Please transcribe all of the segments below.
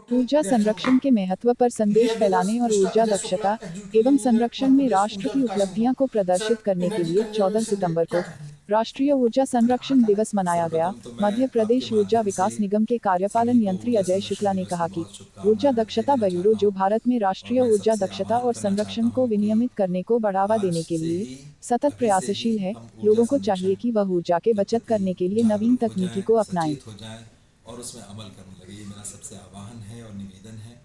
ऊर्जा संरक्षण के महत्व पर संदेश फैलाने और ऊर्जा दक्षता एवं संरक्षण में राष्ट्र की उपलब्धियां को प्रदर्शित करने के लिए 14 सितंबर को राष्ट्रीय ऊर्जा संरक्षण दिवस मनाया गया। सर्वप्रथम तो मैं मध्य आपके प्रदेश ऊर्जा माध्यम से विकास निगम के सभी कार्यपालन को यंत्री ऊर्जा अजय शुक्ला संरक्षण ने दिवस कहा की कि बहुत ऊर्जा शुभकामनाएं दक्षता देना ब्यूरो चाहता जो हूं भारत में और राष्ट्रीय मैं ऊर्जा सबसे दक्षता आह्वान और करना चाहता संरक्षण को हूं कि विनियमित करने को बढ़ावा आज देने के से लिए ही सतत अभी से ही प्रयासशील है। हम ऊर्जा लोगों को चाहिए संरक्षण कि वह ऊर्जा के के बचत प्रति करने के लिए नवीन जागरूक हो तकनीकी जाएं, को अपनाएं। सचेत हो जाएं और उसमें अमल करने लगे। ये मेरा सबसे आह्वान है और निवेदन है।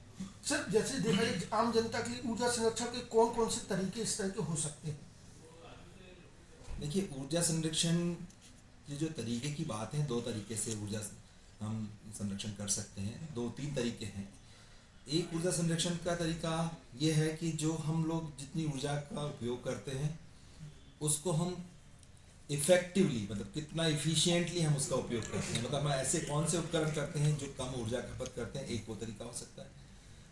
सर, जैसे देखा जाए आम जनता के लिए ऊर्जा संरक्षण के कौन कौन से तरीके इस तरह के हो सकते हैं? देखिए, ऊर्जा संरक्षण की जो तरीके की बात है, दो तरीके से ऊर्जा हम संरक्षण कर सकते हैं। दो तीन तरीके हैं। एक ऊर्जा संरक्षण का तरीका ये है कि जो हम लोग जितनी ऊर्जा का उपयोग करते हैं उसको हम इफेक्टिवली, मतलब कितना इफिशिएंटली हम उसका उपयोग करते हैं, मतलब हम ऐसे कौन से उपकरण करते हैं जो कम ऊर्जा खपत करते हैं। एक वो तरीका हो सकता है।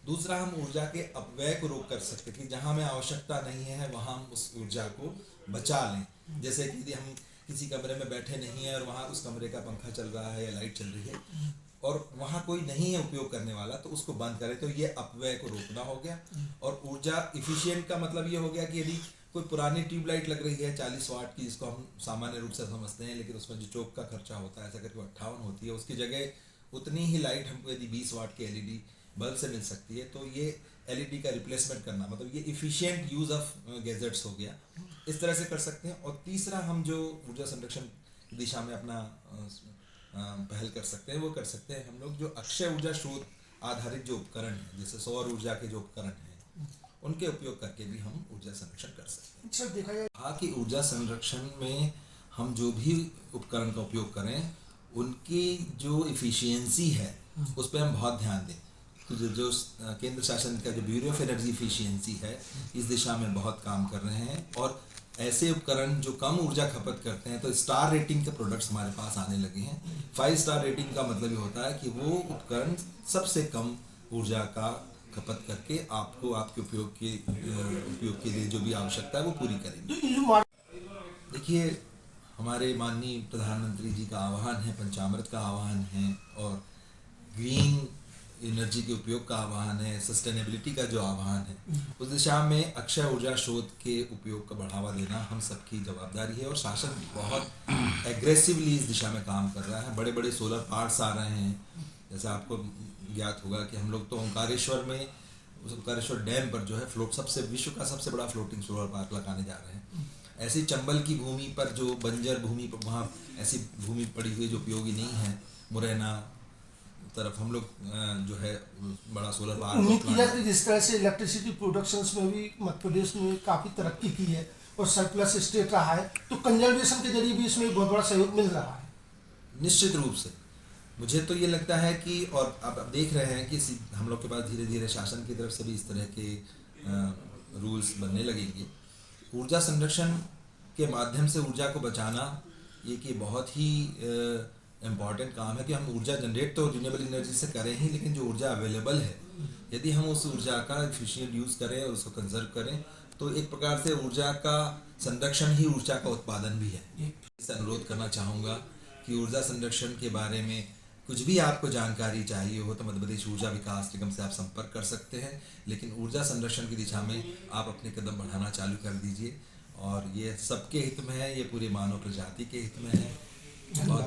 दूसरा, हम ऊर्जा के अपव्यय को रोक कर सकते हैं कि जहाँ हमें आवश्यकता नहीं है वहाँ हम उस ऊर्जा को बचा लें। जैसे कि यदि हम किसी कमरे में बैठे नहीं हैं और वहाँ उस कमरे का पंखा चल रहा है या लाइट चल रही है और वहाँ कोई नहीं है उपयोग करने वाला, तो उसको बंद करें। तो ये अपव्यय को रोकना हो गया। और ऊर्जा इफिशिएंट का मतलब ये हो गया कि यदि कोई पुरानी ट्यूबलाइट लग रही है 40 वाट की, जिसको हम सामान्य रूप से समझते हैं, लेकिन उसमें जो चौक का खर्चा होता है ऐसा करके 58 होती है, उसकी जगह उतनी ही लाइट हमको यदि 20 वाट की एलईडी बल्ब से मिल सकती है, तो ये एलईडी का रिप्लेसमेंट करना, मतलब ये इफिशिएंट यूज़ ऑफ गैजेट्स हो गया। इस तरह से कर सकते हैं। और तीसरा, हम जो ऊर्जा संरक्षण की दिशा में अपना पहल कर सकते हैं, वो कर सकते हैं हम लोग जो अक्षय ऊर्जा स्रोत आधारित जो उपकरण हैं, जैसे सौर ऊर्जा के जो उपकरण हैं, उनके उपयोग करके भी हम ऊर्जा संरक्षण कर सकते हैं। सर, देखा जाए कि ऊर्जा संरक्षण में हम जो भी उपकरण का उपयोग करें उनकी जो इफ़िशियंसी है उस पर हम बहुत ध्यान दें। तो जो केंद्र शासन का जो ब्यूरो ऑफ एनर्जी इफिशियंसी है, इस दिशा में बहुत काम कर रहे हैं। और ऐसे उपकरण जो कम ऊर्जा खपत करते हैं, तो स्टार रेटिंग के प्रोडक्ट्स हमारे पास आने लगे हैं। 5 स्टार रेटिंग का मतलब ये होता है कि वो उपकरण सबसे कम ऊर्जा का खपत करके आपको आपके उपयोग के लिए जो भी आवश्यकता है वो पूरी करेंगे। तो ये जो देखिए, हमारे माननीय प्रधानमंत्री जी का आह्वान है, पंचामृत का आह्वान है और ग्रीन एनर्जी के उपयोग का आह्वान है, सस्टेनेबिलिटी का जो आह्वान है, उस दिशा में अक्षय ऊर्जा स्रोत के उपयोग का बढ़ावा देना हम सबकी जवाबदारी है। और शासन बहुत एग्रेसिवली इस दिशा में काम कर रहा है। बड़े बड़े सोलर पार्क्स आ रहे हैं। जैसा आपको ज्ञात होगा कि हम लोग तो ओंकारेश्वर में, उस ओंकारेश्वर डैम पर जो है विश्व का सबसे बड़ा फ्लोटिंग सोलर पार्क लगाने जा रहे हैं। ऐसी चंबल की भूमि पर, जो बंजर भूमि पर, वहाँ ऐसी भूमि पड़ी हुई जो उपयोगी नहीं है, मुरैना तरफ हम लोग जो है बड़ा सोलर पार्क उम्मीद की जाती है जिस तरह से इलेक्ट्रिसिटी प्रोडक्शंस में भी मध्य प्रदेश ने काफ़ी तरक्की की है और सरप्लस स्टेट रहा है, तो कंजर्वेशन के जरिए भी इसमें बहुत बड़ा सहयोग मिल रहा है। निश्चित रूप से मुझे तो ये लगता है कि, और आप देख रहे हैं कि हम लोग के पास धीरे धीरे शासन की तरफ से भी इस तरह के रूल्स बनने लगेंगे। ऊर्जा संरक्षण के माध्यम से ऊर्जा को बचाना ये बहुत ही इम्पॉर्टेंट काम है कि हम ऊर्जा जनरेट तो रिन्यूएबल एनर्जी से करें ही, लेकिन जो ऊर्जा अवेलेबल है, यदि हम उस ऊर्जा का एफिशिएंट यूज़ करें और उसको कंजर्व करें, तो एक प्रकार से ऊर्जा का संरक्षण ही ऊर्जा का उत्पादन भी है। इस अनुरोध करना चाहूँगा कि ऊर्जा संरक्षण के बारे में कुछ भी आपको जानकारी चाहिए हो तो मध्य प्रदेश ऊर्जा विकास निगम से आप संपर्क कर सकते हैं। लेकिन ऊर्जा संरक्षण की दिशा में आप अपने कदम बढ़ाना चालू कर दीजिए और ये सबके हित में है, ये पूरे मानव प्रजाति के हित में है। बहुत